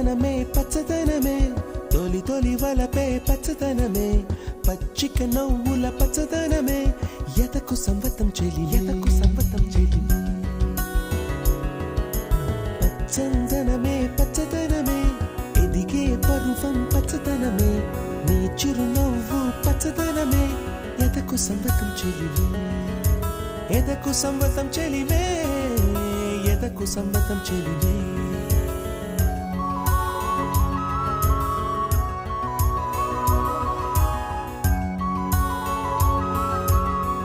పచ్చదనమే పచ్చదనమే తొలి తొలి వలపే పచ్చదనమే పచ్చిక నవ్వుల పచ్చదనమే ఎదకు సంవతం చెలి ఎదకు సంవతం చెలి పచ్చదనమే పచ్చదనమే ఎదిగే పరువం పచ్చదనమే నీ చిరునవ్వు పచ్చదనమే ఎదకు సంవతం చెలివే ఎదకు సంవతం చెలివే ఎదకు సంవతం చెలివే